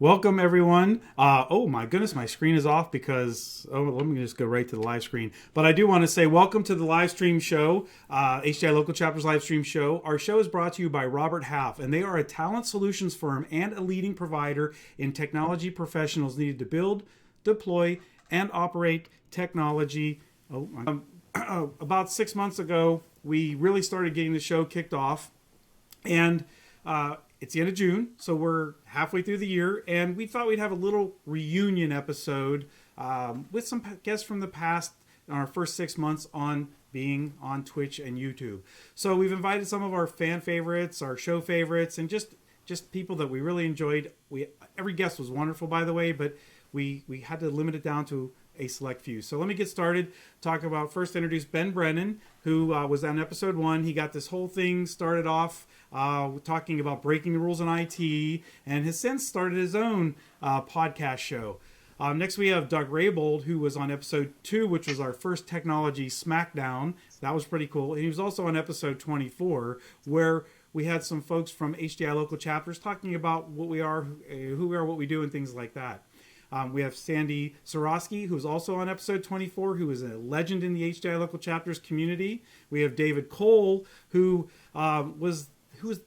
Welcome, everyone. Oh, my goodness, my screen is off because, let me just go right to the live screen. But I do want to say welcome to the live stream show, HDI Local Chapters live stream show. Our show is brought to you by Robert Half, and they are a talent solutions firm and a leading provider in technology professionals needed to build, deploy, and operate technology. About 6 months ago, we really started getting the show kicked off, and it's the end of June, so we're halfway through the year, and we thought we'd have a little reunion episode with some guests from the past in our first 6 months on being on Twitch and YouTube. So we've invited some of our fan favorites, our show favorites, and just people that we really enjoyed. Every guest was wonderful, by the way, but we had to limit it down to a select few. So let me get started. First introduce Ben Brennan, who was on episode 1. He got this whole thing started off talking about breaking the rules in IT, and has since started his own podcast show. Next we have Doug Rabold, who was on episode 2, which was our first technology smackdown. That was pretty cool. And he was also on episode 24, where we had some folks from HDI Local Chapters talking about what we are, who we are, what we do, and things like that. We have Sandy Seroskie, who's also on episode 24, who is a legend in the HDI Local Chapters community. We have David Cole, who was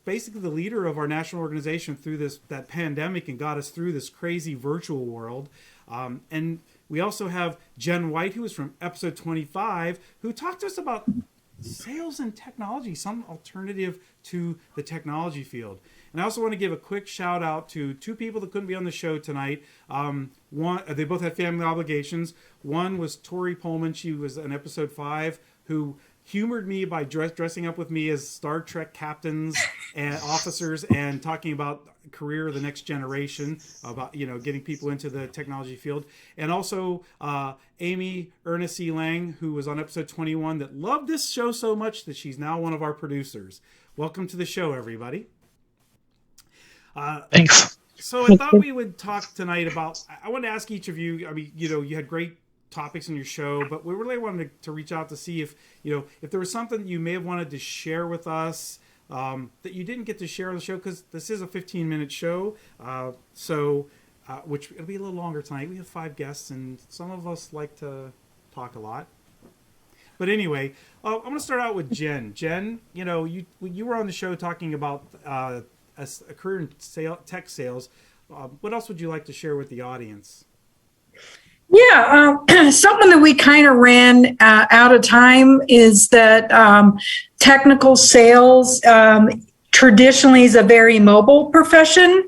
basically the leader of our national organization through that pandemic and got us through this crazy virtual world. And we also have Jen White, who is from episode 25, who talked to us about sales and technology, some alternative to the technology field. And I also want to give a quick shout out to 2 people that couldn't be on the show tonight. They both had family obligations. One was Tori Pullman. She was in episode 5, who humored me by dressing up with me as Star Trek captains and officers and talking about career of the next generation, about getting people into the technology field. And also Amy Ernest C. Lang, who was on episode 21, that loved this show so much that she's now one of our producers. Welcome to the show, everybody. Thanks. So I thought we would talk tonight about, I wanted to ask each of you, you had great topics on your show, but we really wanted to reach out to see if there was something you may have wanted to share with us that you didn't get to share on the show, because this is a 15-minute show, which it'll be a little longer tonight. We have 5 guests, and some of us like to talk a lot. But anyway, I'm going to start out with Jen. Jen, you were on the show talking about a career in tech sales. What else would you like to share with the audience? Yeah, something that we kind of ran out of time is that technical sales traditionally is a very mobile profession,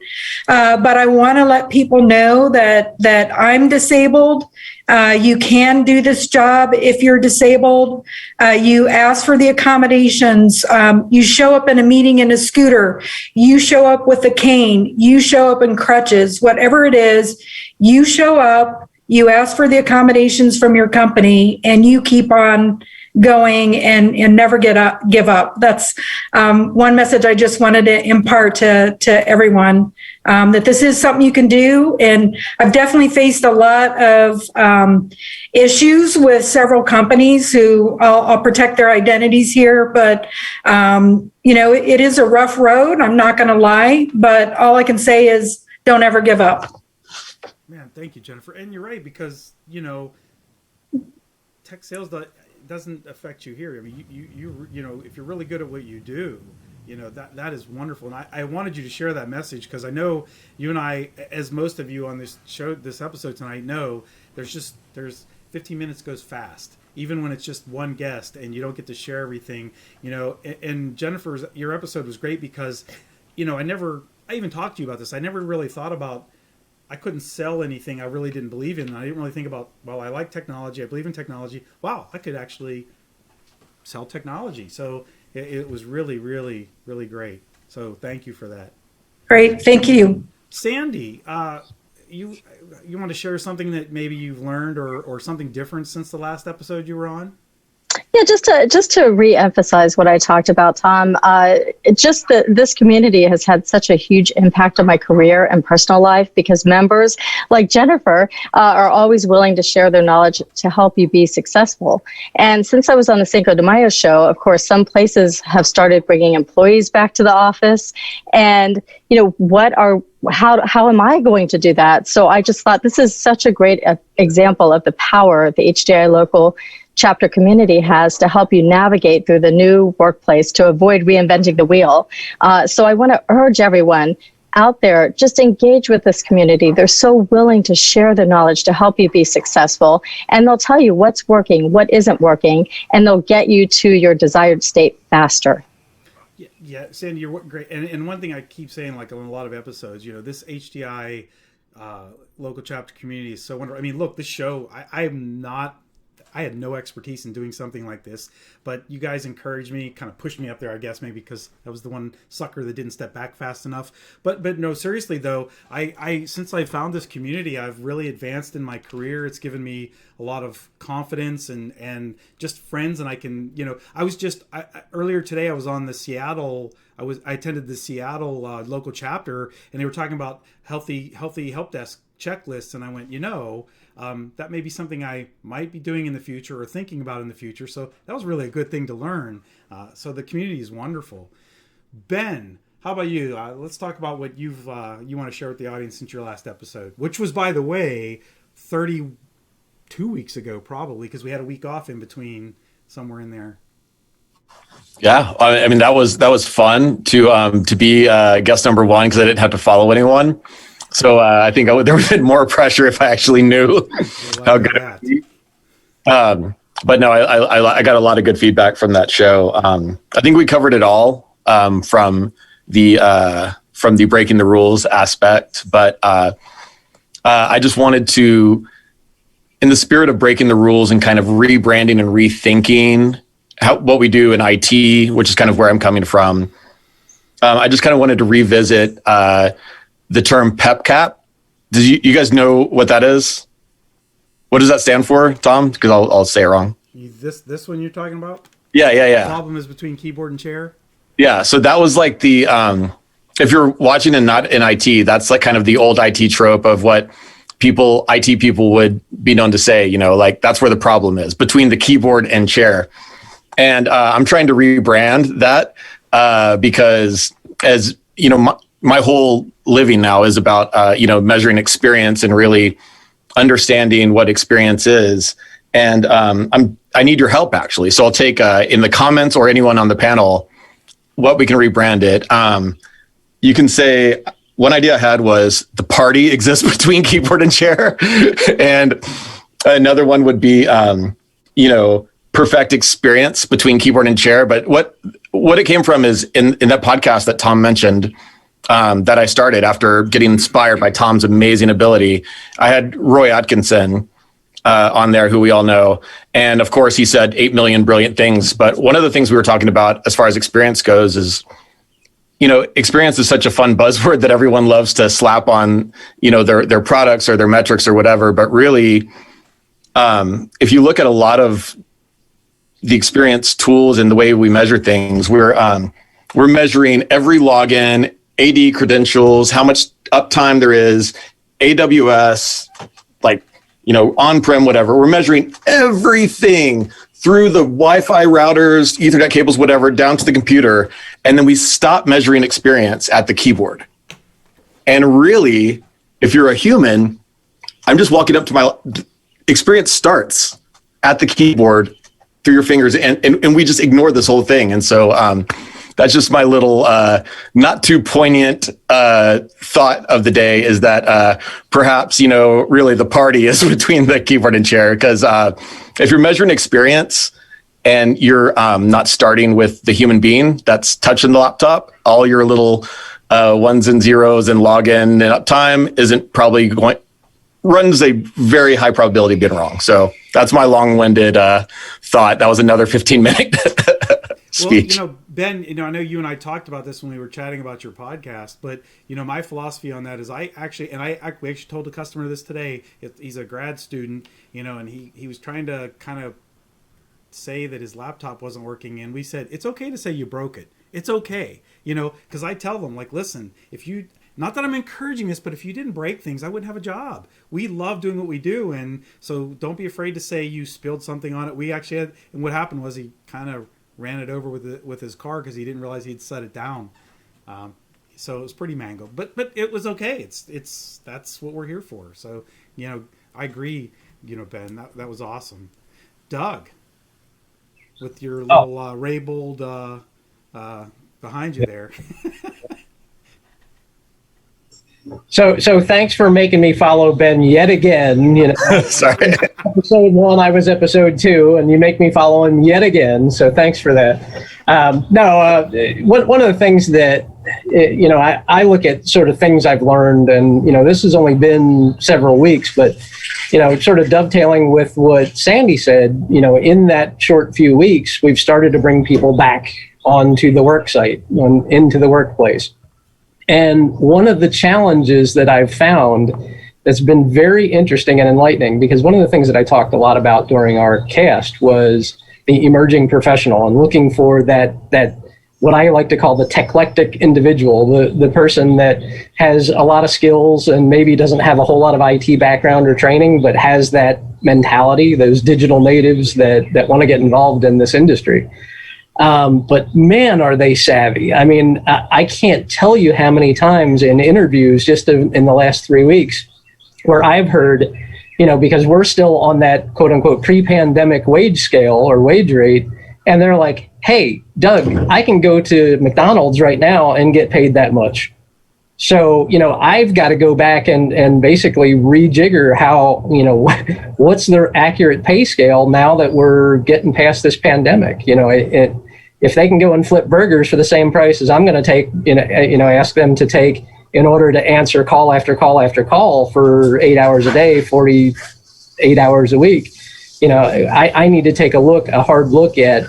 but I want to let people know that I'm disabled. You can do this job if you're disabled. You ask for the accommodations. You show up in a meeting in a scooter. You show up with a cane. You show up in crutches. Whatever it is, you show up. You ask for the accommodations from your company, and you keep on going and never give up. That's one message I just wanted to impart to everyone, that this is something you can do. And I've definitely faced a lot of issues with several companies who I'll protect their identities here, but it is a rough road. I'm not going to lie, but all I can say is don't ever give up. Man, thank you, Jennifer. And you're right, because tech sales doesn't affect you here. I mean, you if you're really good at what you do, that is wonderful. And I wanted you to share that message, because I know you and I, as most of you on this show, this episode tonight, know there's 15 minutes goes fast, even when it's just one guest and you don't get to share everything. And Jennifer's, your episode was great because I even talked to you about this. I never really thought about, I couldn't sell anything I really didn't believe in. I didn't really think about, well, I like technology. I believe in technology. Wow, I could actually sell technology. So it was really, really, really great. So thank you for that. Great. Thank you. Sandy, you want to share something that maybe you've learned or something different since the last episode you were on? Yeah, just to re-emphasize what I talked about, Tom. Just that this community has had such a huge impact on my career and personal life because members like Jennifer are always willing to share their knowledge to help you be successful. And since I was on the Cinco de Mayo show, of course, some places have started bringing employees back to the office, and how am I going to do that? So I just thought this is such a great example of the power the HDI Local Chapter community has to help you navigate through the new workplace to avoid reinventing the wheel. So I want to urge everyone out there, just engage with this community. They're so willing to share their knowledge to help you be successful. And they'll tell you what's working, what isn't working, and they'll get you to your desired state faster. Yeah, Sandy, you're great. And one thing I keep saying, like on a lot of episodes, this HDI local chapter community is so wonderful. I mean, look, this show, I had no expertise in doing something like this, but you guys encouraged me, kind of pushed me up there, I guess, maybe because I was the one sucker that didn't step back fast enough. But no, seriously though, I since I found this community, I've really advanced in my career. It's given me a lot of confidence and just friends, and I can, earlier today I was on the Seattle. I attended the Seattle local chapter, and they were talking about healthy help desk checklists, and I went, that may be something I might be doing in the future or thinking about in the future. So that was really a good thing to learn. So the community is wonderful. Ben, how about you? Let's talk about what you want to share with the audience since your last episode, which was, by the way, 32 weeks ago, probably, because we had a week off in between, somewhere in there. Yeah, I mean that was fun to be guest number one because I didn't have to follow anyone. So I think there would have been more pressure if I actually knew how good it would be. But no, I got a lot of good feedback from that show. I think we covered it all from the breaking the rules aspect. But I just wanted to, in the spirit of breaking the rules and kind of rebranding and rethinking what we do in IT, which is kind of where I'm coming from, I just kind of wanted to revisit the term PEPCAP. Do you guys know what that is? What does that stand for, Tom? Because I'll say it wrong. This one you're talking about? Yeah. The problem is between keyboard and chair? Yeah, so that was like the, if you're watching and not in IT, that's like kind of the old IT trope of what IT people would be known to say, like that's where the problem is, between the keyboard and chair. And I'm trying to rebrand that because as, my whole living now is about, measuring experience and really understanding what experience is. And I need your help, actually. So I'll take in the comments or anyone on the panel what we can rebrand it. You can say, one idea I had was the party exists between keyboard and chair. And another one would be, perfect experience between keyboard and chair. But what it came from is in that podcast that Tom mentioned, that I started after getting inspired by Tom's amazing ability. I had Roy Atkinson on there, who we all know. And of course, he said 8 million brilliant things. But one of the things we were talking about as far as experience goes is, experience is such a fun buzzword that everyone loves to slap on, their products or their metrics or whatever. But really, if you look at a lot of the experience tools and the way we measure things, we're measuring every login, AD credentials, how much uptime there is, AWS, on-prem, whatever. We're measuring everything through the Wi-Fi routers, Ethernet cables, whatever, down to the computer. And then we stop measuring experience at the keyboard. And really, if you're a human, I'm just walking up to my experience starts at the keyboard through your fingers. And we just ignore this whole thing. And so, that's just my little not too poignant thought of the day, is that perhaps, really the party is between the keyboard and chair. Because if you're measuring experience and you're not starting with the human being that's touching the laptop, all your little ones and zeros and login and uptime isn't probably runs a very high probability of being wrong. So that's my long-winded thought. That was another 15-minute speech. Well, Ben, I know you and I talked about this when we were chatting about your podcast, but my philosophy on that is we actually told a customer this today. He's a grad student, and he was trying to kind of say that his laptop wasn't working, and we said, it's okay to say you broke it. It's okay. Because I tell them, like, listen, not that I'm encouraging this, but if you didn't break things, I wouldn't have a job. We love doing what we do. And so don't be afraid to say you spilled something on it. We actually had, and what happened was he kind of ran it over with his car because he didn't realize he'd set it down. So it was pretty mangled, but it was okay. That's what we're here for. So, I agree, Ben, that was awesome. Doug, with your little Rabold behind you there. So thanks for making me follow Ben yet again. Sorry. Episode 1, I was episode 2, and you make me follow him yet again. So thanks for that. One of the things that I look at sort of things I've learned, and this has only been several weeks, but sort of dovetailing with what Sandy said. In that short few weeks, we've started to bring people back onto the work site, into the workplace. And one of the challenges that I've found that's been very interesting and enlightening, because one of the things that I talked a lot about during our cast was the emerging professional and looking for that what I like to call the techlectic individual, the person that has a lot of skills and maybe doesn't have a whole lot of IT background or training, but has that mentality, those digital natives that want to get involved in this industry. But man, are they savvy. I mean, I can't tell you how many times in interviews just in the last 3 weeks where I've heard, because we're still on that quote unquote pre-pandemic wage scale or wage rate. And they're like, hey, Doug, I can go to McDonald's right now and get paid that much. So, I've got to go back and basically rejigger how, what's their accurate pay scale now that we're getting past this pandemic. If they can go and flip burgers for the same price as I'm going to take, ask them to take in order to answer call after call after call for 8 hours a day, 48 hours a week, I need to take a hard look at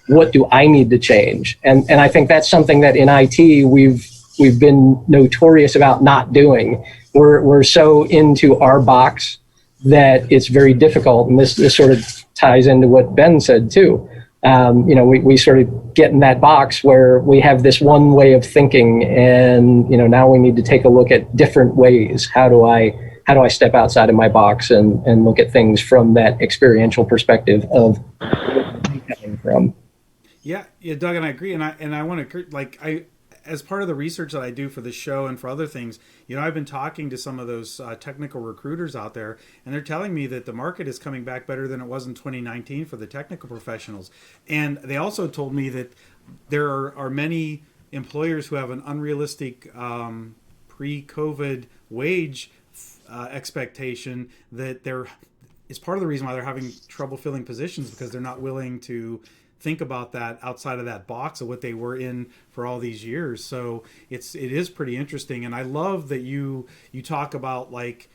what do I need to change. And I think that's something that in IT we've been notorious about not doing. We're so into our box that it's very difficult. And this sort of ties into what Ben said too. We sort of get in that box where we have this one way of thinking, and now we need to take a look at different ways. How do I step outside of my box and look at things from that experiential perspective of where I'm coming from? Yeah, Doug, and I agree, and I want to as part of the research that I do for the show and for other things, I've been talking to some of those technical recruiters out there, and they're telling me that the market is coming back better than it was in 2019 for the technical professionals. And they also told me that there are many employers who have an unrealistic pre-COVID wage expectation that is part of the reason why they're having trouble filling positions, because they're not willing to think about that outside of that box of what they were in for all these years. So it is pretty interesting. And I love that you talk about like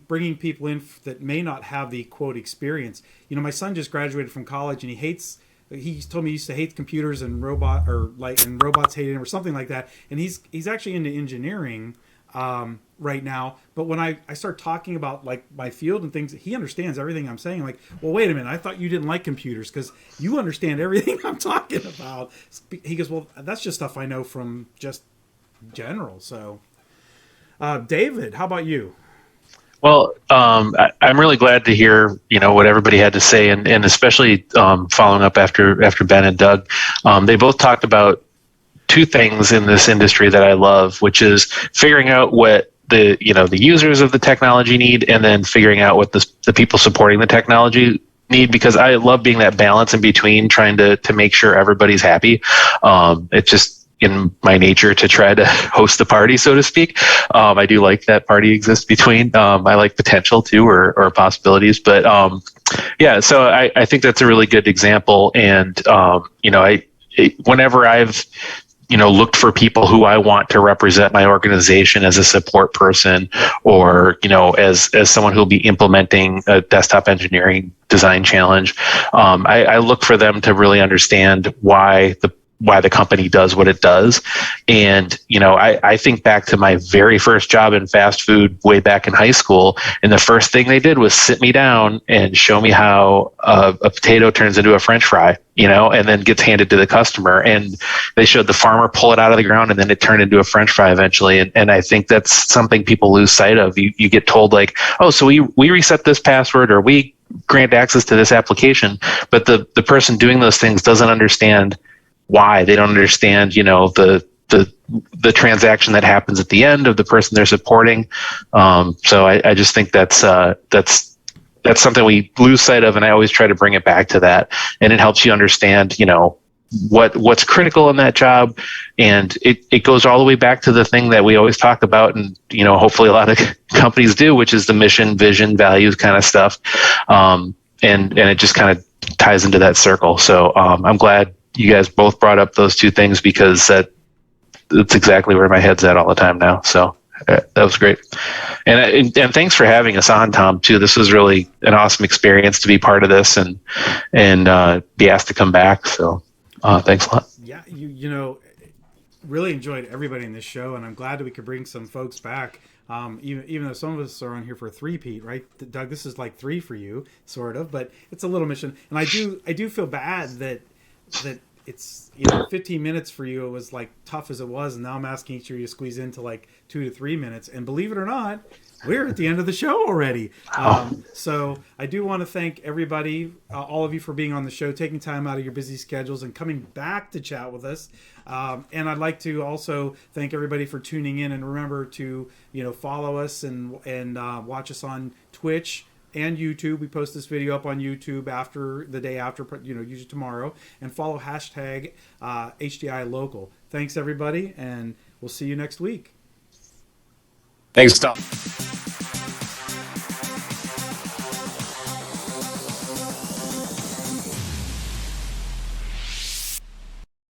bringing people in that may not have the quote experience. My son just graduated from college, and he told me he used to hate computers and robots hated him or something like that. And he's actually into engineering right now, but when I start talking about like my field and things, he understands everything I'm saying. Like, well, wait a minute, I thought you didn't like computers because you understand everything I'm talking about. He goes, well, that's just stuff I know from just general. So, David, how about you? Well, I'm really glad to hear what everybody had to say, and especially following up after Ben and Doug. They both talked about two things in this industry that I love, which is figuring out what the users of the technology need, and then figuring out what the people supporting the technology need, because I love being that balance in between, trying to make sure everybody's happy. It's just in my nature to try to host the party, so to speak. I do like that party exists between. I like potential too, or possibilities, but so I think that's a really good example. And whenever I've looked for people who I want to represent my organization as a support person, or, as someone who'll be implementing a desktop engineering design challenge. I look for them to really understand why why the company does what it does. And, I think back to my very first job in fast food way back in high school. And the first thing they did was sit me down and show me how a potato turns into a French fry, and then gets handed to the customer. And they showed the farmer pull it out of the ground, and then it turned into a French fry eventually. And I think that's something people lose sight of. You get told like, oh, so we reset this password, or we grant access to this application. But the person doing those things doesn't understand why. They don't understand, the transaction that happens at the end of the person they're supporting. So I just think that's something we lose sight of, and I always try to bring it back to that. And it helps you understand, what's critical in that job. And it goes all the way back to the thing that we always talk about, and hopefully a lot of companies do, which is the mission, vision, values kind of stuff. And it just kind of ties into that circle. So I'm glad you guys both brought up those two things, because that's exactly where my head's at all the time now. So that was great. And thanks for having us on, Tom, too. This was really an awesome experience to be part of this and be asked to come back. So thanks a lot. Yeah, really enjoyed everybody in this show, and I'm glad that we could bring some folks back. Even though some of us are on here for a three-peat, right? Doug, this is like 3 for you, sort of, but it's a little mission. And I do feel bad that it's 15 minutes for you. It was like tough as it was, and now I'm asking each of you to squeeze into like 2 to 3 minutes. And believe it or not, we're at the end of the show already. So I do want to thank everybody, all of you, for being on the show, taking time out of your busy schedules and coming back to chat with us. And I'd like to also thank everybody for tuning in, and remember to follow us and watch us on Twitch and YouTube. We post this video up on YouTube after the day after, usually tomorrow, and follow hashtag HDI Local. Thanks everybody, and we'll see you next week. Thanks, Tom.